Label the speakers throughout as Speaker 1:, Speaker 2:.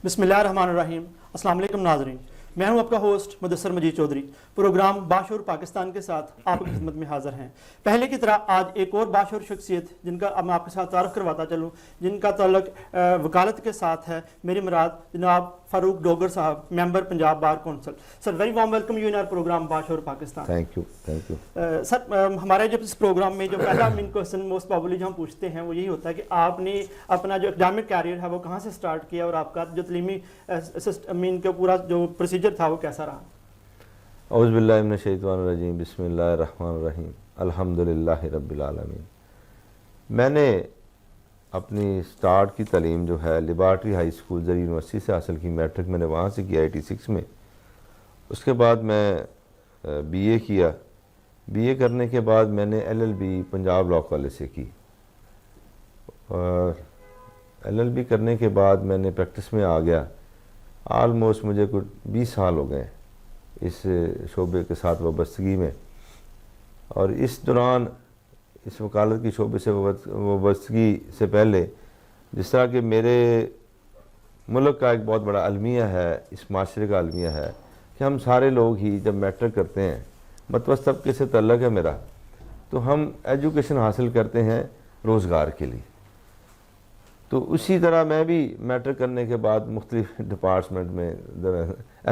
Speaker 1: بسم اللہ الرحمن الرحیم۔ السلام علیکم ناظرین، میں ہوں آپ کا ہوسٹ مدثر مجید چودھری۔ پروگرام باشعور پاکستان کے ساتھ آپ کی خدمت میں حاضر ہیں۔ پہلے کی طرح آج ایک اور باشعور شخصیت جن کا اب میں آپ کے ساتھ تعارف کرواتا چلوں، جن کا تعلق وکالت کے ساتھ ہے، میری مراد جناب Farooq Dogar Sahib, member Punjab bar council. Sir very warm welcome you in our program باشعور پاکستان۔
Speaker 2: Thank you.
Speaker 1: سر ہمارے جب اس پروگرام میں جو پہلا مین کوشچن موسٹ پرابلی جو ہم پوچھتے ہیں وہ یہی ہوتا ہے کہ آپ نے اپنا جو اکیڈمک کیریئر ہے وہ کہاں سے سٹارٹ کیا اور آپ کا جو تعلیمی مین کا پورا جو پروسیجر تھا وہ کیسا رہا؟
Speaker 2: اعوذ باللہ من الشیطان الرجیم، بسم اللہ الرحمن الرحیم، الحمدللہ رب العالمین۔ میں نے اپنی سٹارٹ کی تعلیم جو ہے لیبارٹری ہائی اسکول زری یونیورسٹی سے حاصل کی، میٹرک میں نے وہاں سے کیا 86 میں۔ اس کے بعد میں بی اے کیا، بی اے کرنے کے بعد میں نے L L B Punjab law college سے کی، اور ایل ایل بی کرنے کے بعد میں نے پریکٹس میں آ گیا۔ آلموسٹ مجھے کچھ 20 سال ہو گئے اس شعبے کے ساتھ وابستگی میں، اور اس دوران اس وکالت کی شعبے سے وابستگی سے پہلے جس طرح کہ میرے ملک کا ایک بہت بڑا المیہ ہے، اس معاشرے کا المیہ ہے کہ ہم سارے لوگ ہی جب میٹرک کرتے ہیں، متوسط طبقے سے تعلق ہے میرا، تو ہم ایجوکیشن حاصل کرتے ہیں روزگار کے لیے۔ تو اسی طرح میں بھی میٹرک کرنے کے بعد مختلف ڈپارٹمنٹ میں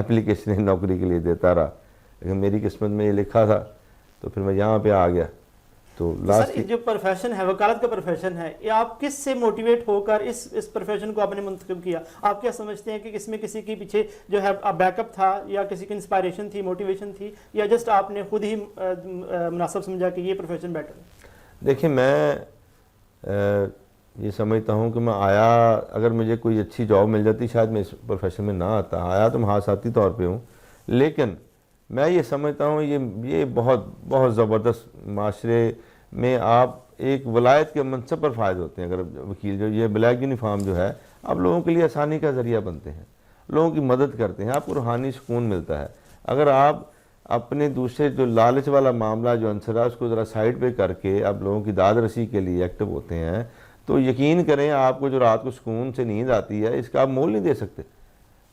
Speaker 2: اپلیکیشن نوکری کے لیے دیتا رہا، لیکن میری قسمت میں یہ لکھا تھا تو پھر میں یہاں پہ آ گیا۔ تو لاسٹ
Speaker 1: جو پروفیشن ہے، وکالت کا پروفیشن ہے، یہ آپ کس سے موٹیویٹ ہو کر اس پروفیشن کو آپ نے منتخب کیا؟ آپ کیا سمجھتے ہیں کہ اس میں کسی کے پیچھے جو ہے بیک اپ تھا، یا کسی کی انسپائریشن تھی، موٹیویشن تھی، یا جسٹ آپ نے خود ہی مناسب سمجھا کہ یہ پروفیشن بیٹر ہے؟
Speaker 2: دیکھیں، میں یہ سمجھتا ہوں کہ میں آیا، اگر مجھے کوئی اچھی جاب مل جاتی شاید میں اس پروفیشن میں نہ آتا۔ آیا تو محاسباتی طور پہ ہوں، لیکن میں یہ سمجھتا ہوں یہ بہت بہت زبردست معاشرے میں آپ ایک ولایت کے منصب پر فائز ہوتے ہیں۔ اگر وکیل جو یہ بلیک یونیفارم جو ہے، آپ لوگوں کے لیے آسانی کا ذریعہ بنتے ہیں، لوگوں کی مدد کرتے ہیں، آپ کو روحانی سکون ملتا ہے۔ اگر آپ اپنے دوسرے جو لالچ والا معاملہ جو عنصر ہے اس کو ذرا سائڈ پہ کر کے آپ لوگوں کی داد رسی کے لیے ایکٹیو ہوتے ہیں، تو یقین کریں آپ کو جو رات کو سکون سے نیند آتی ہے اس کا آپ مول نہیں دے سکتے۔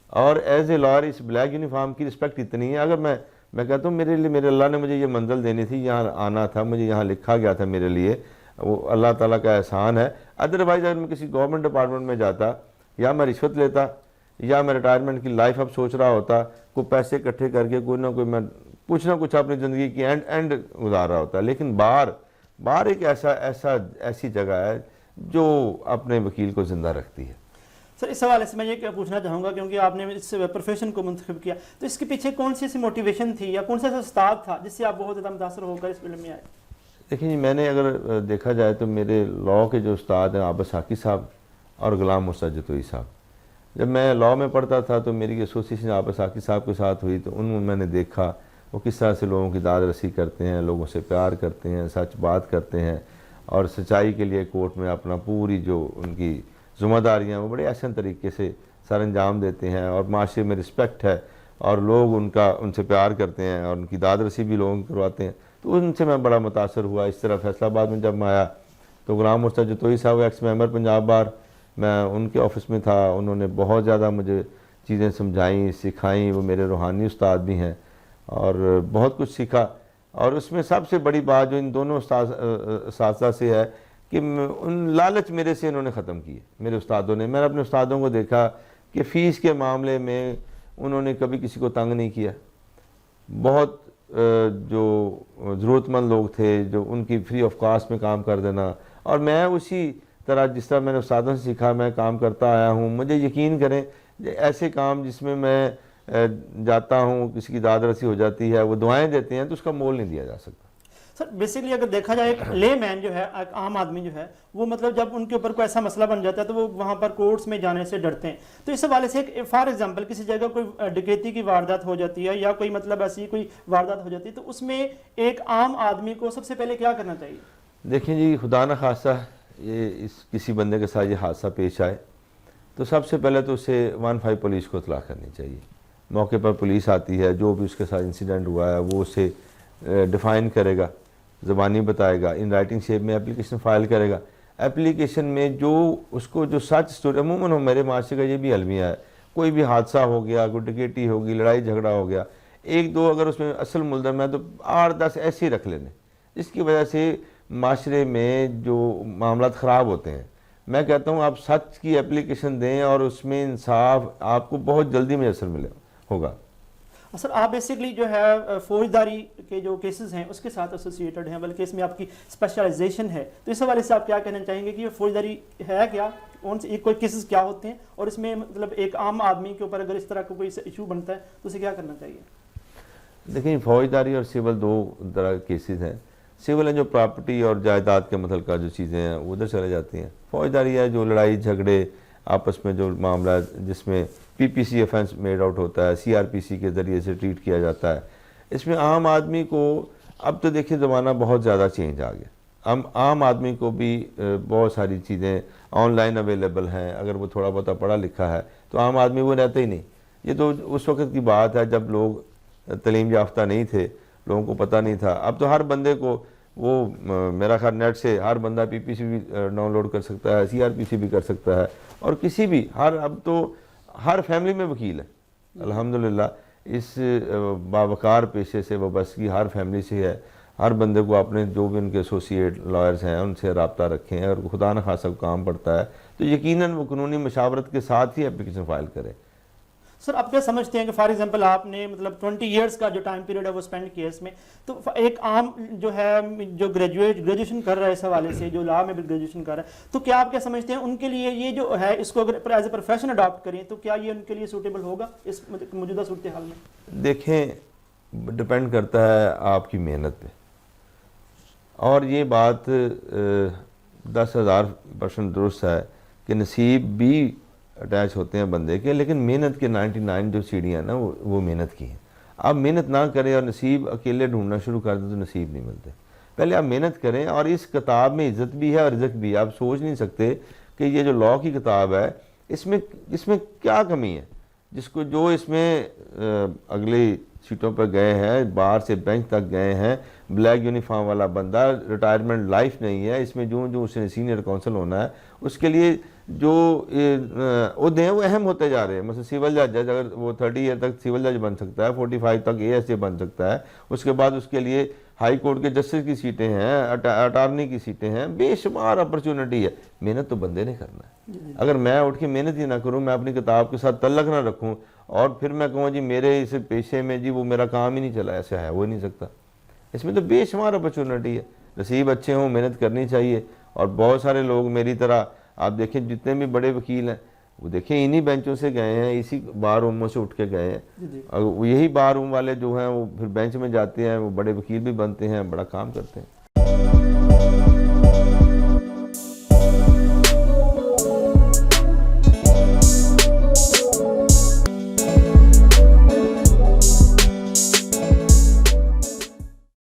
Speaker 2: اور ایز اے لائر اس بلیک یونیفارم کی رسپیکٹ اتنی ہے۔ اگر میں کہتا ہوں میرے لیے، میرے اللہ نے مجھے یہ منزل دینی تھی، یہاں آنا تھا، مجھے یہاں لکھا گیا تھا میرے لیے، وہ اللہ تعالیٰ کا احسان ہے۔ ادروائز اگر میں کسی گورنمنٹ ڈپارٹمنٹ میں جاتا، یا میں رشوت لیتا، یا میں ریٹائرمنٹ کی لائف اب سوچ رہا ہوتا، کوئی پیسے اکٹھے کر کے کوئی میں کچھ نہ کچھ اپنی زندگی کی اینڈ گزار رہا ہوتا۔ لیکن بار ایک ایسی جگہ ہے جو اپنے وکیل کو زندہ رکھتی ہے۔
Speaker 1: سر اس حوالے سے میں یہ پوچھنا چاہوں گا، کیونکہ آپ نے اس پروفیشن کو منتخب کیا، تو اس کے پیچھے کون سی ایسی موٹیویشن تھی یا کون سا ایسا استاد تھا جس سے آپ بہت زیادہ متاثر ہو کر اس فلم میں آئے؟
Speaker 2: دیکھیں جی، میں نے اگر دیکھا جائے تو میرے لاء کے جو استاد ہیں عابد ساقی صاحب اور غلام مرتضیٰ جتوئی صاحب، جب میں لاء میں پڑھتا تھا تو میری ایسوسیشن عابد ساقی صاحب کے ساتھ ہوئی، تو ان میں میں نے دیکھا وہ کس طرح سے لوگوں کی داد رسی کرتے ہیں، لوگوں سے پیار کرتے ہیں، سچ بات کرتے ہیں، اور سچائی کے لیے کورٹ میں اپنا پوری جو ان کی ذمہ داریاں وہ بڑے احسن طریقے سے سر انجام دیتے ہیں، اور معاشرے میں رسپیکٹ ہے، اور لوگ ان سے پیار کرتے ہیں، اور ان کی داد رسی بھی لوگوں کو کرواتے ہیں۔ تو ان سے میں بڑا متاثر ہوا۔ اس طرح فیصل آباد میں جب میں آیا تو غلام مرتضیٰ جتوئی صاحب ایکس ممبر پنجاب بار، میں ان کے آفس میں تھا، انہوں نے بہت زیادہ مجھے چیزیں سمجھائیں، سکھائیں، وہ میرے روحانی استاد بھی ہیں، اور بہت کچھ سیکھا۔ اور اس میں سب سے بڑی بات جو ان دونوں اساتذہ سے ہے کہ ان لالچ میرے سے انہوں نے ختم کی ہے، میرے استادوں نے۔ میں نے اپنے استادوں کو دیکھا کہ فیس کے معاملے میں انہوں نے کبھی کسی کو تنگ نہیں کیا۔ بہت جو ضرورت مند لوگ تھے جو ان کی فری آف کاسٹ میں کام کر دینا، اور میں اسی طرح جس طرح میں نے استادوں سے سیکھا میں کام کرتا آیا ہوں۔ مجھے یقین کریں ایسے کام جس میں میں جاتا ہوں، کسی کی داد رسی ہو جاتی ہے، وہ دعائیں دیتے ہیں، تو اس کا مول نہیں دیا جا سکتا۔
Speaker 1: سر بیسیکلی اگر دیکھا جائے ایک لے مین جو ہے، ایک عام آدمی جو ہے، وہ مطلب جب ان کے اوپر کوئی ایسا مسئلہ بن جاتا ہے تو وہ وہاں پر کورٹس میں جانے سے ڈرتے ہیں۔ تو اس حوالے سے فار ایگزامپل کسی جگہ کوئی ڈکیتی کی واردات ہو جاتی ہے، یا کوئی مطلب ایسی کوئی واردات ہو جاتی ہے، تو اس میں ایک عام آدمی کو سب سے پہلے کیا کرنا چاہیے؟
Speaker 2: دیکھیں جی، خدا نہ خواستہ کسی بندے کے ساتھ یہ حادثہ پیش آئے تو سب سے پہلے تو اسے 15 پولیس کو اطلاع کرنی چاہیے۔ موقع پر پولیس آتی ہے، جو بھی اس کے ساتھ انسیڈنٹ ہوا ہے وہ اسے ڈیفائن کرے گا، زبانی بتائے گا، ان رائٹنگ شیپ میں اپلیکیشن فائل کرے گا۔ اپلیکیشن میں جو اس کو جو سچ سٹوری، عموماً میرے معاشرے کا یہ بھی المیہ ہے، کوئی بھی حادثہ ہو گیا, کوئی ڈکیٹی ہوگی, لڑائی جھگڑا ہو گیا, ایک دو اگر اس میں اصل ملزم ہے تو 8-10 ایسے ہی رکھ لینے, جس کی وجہ سے معاشرے میں جو معاملات خراب ہوتے ہیں. میں کہتا ہوں آپ سچ کی اپلیکیشن دیں اور اس میں انصاف آپ کو بہت جلدی میسر ملے ہوگا.
Speaker 1: سر آپ بیسکلی جو ہے فوجداری کے جو کیسز ہیں اس کے ساتھ ایسوسیٹڈ ہیں, بلکہ اس میں آپ کی اسپیشلائزیشن ہے, تو اس حوالے سے آپ کیا کہنا چاہیں گے کہ یہ فوجداری ہے کیا, کون سے کوئی کیسز کیا ہوتے ہیں, اور اس میں مطلب ایک عام آدمی کے اوپر اگر اس طرح کا کوئی ایشو بنتا ہے تو اسے کیا کرنا چاہیے؟
Speaker 2: دیکھیں فوجداری اور سول دو طرح کے کیسز ہیں. سول ہیں جو پراپرٹی اور جائیداد کے متعلقہ جو چیزیں ہیں وہ ادھر چلے جاتی ہیں. فوجداری ہے جو لڑائی جھگڑے آپس میں جو معاملہ جس میں پی پی سی ایفنس میڈ آؤٹ ہوتا ہے, سی آر پی سی کے ذریعے سے ٹریٹ کیا جاتا ہے. اس میں عام آدمی کو اب تو دیکھیں زمانہ بہت زیادہ چینج آ گیا, عام آدمی کو بھی بہت ساری چیزیں آن لائن اویلیبل ہیں. اگر وہ تھوڑا بہت پڑھا لکھا ہے تو عام آدمی وہ رہتا ہی نہیں. یہ تو اس وقت کی بات ہے جب لوگ تعلیم یافتہ نہیں تھے, لوگوں کو پتہ نہیں تھا. اب تو ہر بندے کو وہ میرا خیال نیٹ سے ہر بندہ پی پی سی بھی ڈاؤن لوڈ کر سکتا ہے, سی آر پی سی بھی کر سکتا ہے, اور کسی بھی اب تو ہر فیملی میں وکیل ہے الحمدللہ. اس باوقار پیشے سے وابستگی ہر فیملی سے ہے. ہر بندے کو اپنے جو بھی ان کے ایسوسیٹ لائرز ہیں ان سے رابطہ رکھیں, اور خدا نخواستہ کام پڑتا ہے تو یقیناً وہ قانونی مشاورت کے ساتھ ہی اپلیکیشن فائل کرے.
Speaker 1: سر آپ کیا سمجھتے ہیں کہ فار ایگزامپل آپ نے مطلب 20 ایئرس کا جو ٹائم پیریڈ ہے وہ اسپینڈ کیا اس میں, تو ایک عام جو ہے جو گریجویشن کر رہا ہے اس حوالے سے, جو لا میں بھی گریجویشن کر رہا ہے, تو کیا آپ کیا سمجھتے ہیں ان کے لیے یہ جو ہے اس کو اگر ایز اے پروفیشن اڈاپٹ کریں تو کیا یہ ان کے لیے سوٹیبل ہوگا اس موجودہ صورتحال میں؟
Speaker 2: دیکھیں ڈپینڈ کرتا ہے آپ کی محنت پہ, اور یہ بات 10,000% درست ہے کہ نصیب بھی اٹیچ ہوتے ہیں بندے کے, لیکن محنت کے 99 جو سیڑھیاں ہیں نا وہ محنت کی ہیں. آپ محنت نہ کریں اور نصیب اکیلے ڈھونڈنا شروع کر دیں تو نصیب نہیں ملتے. پہلے آپ محنت کریں, اور اس کتاب میں عزت بھی ہے اور رزق بھی ہے. آپ سوچ نہیں سکتے کہ یہ جو لاء کی کتاب ہے اس میں کیا کمی ہے, جس کو جو اس میں اگلی سیٹوں پر گئے ہیں, باہر سے بینچ تک گئے ہیں, بلیک یونیفارم والا بندہ, ریٹائرمنٹ لائف نہیں ہے اس میں, جو اسے سینئر کونسل ہونا ہے اس کے لیے جو عہدے ہیں وہ اہم ہوتے جا رہے ہیں. مثلا سول جج اگر وہ 30 ایئر تک سول جج بن سکتا ہے, 45 تک اے ایس اے بن سکتا ہے, اس کے بعد اس کے لیے ہائی کورٹ کے جسٹس کی سیٹیں ہیں, اٹارنی کی سیٹیں ہیں, بے شمار اپرچونٹی ہے. محنت تو بندے نے کرنا ہے. اگر میں اٹھ کے محنت ہی نہ کروں, میں اپنی کتاب کے ساتھ تعلق نہ رکھوں اور پھر میں کہوں جی میرے اس پیشے میں جی وہ میرا کام ہی نہیں چلا, ایسا ہے, ہو ہی نہیں سکتا. اس میں تو بے شمار اپرچونٹی ہے. نصیب اچھے ہوں, محنت کرنی چاہیے. اور بہت سارے لوگ میری طرح آپ دیکھیں جتنے بھی بڑے وکیل ہیں وہ دیکھیں انہی بینچوں سے گئے ہیں, اسی بار روموں سے اٹھ کے گئے ہیں. اور یہی بار روم والے جو ہیں وہ پھر بینچ میں جاتے ہیں, وہ بڑے وکیل بھی بنتے ہیں, بڑا کام کرتے ہیں.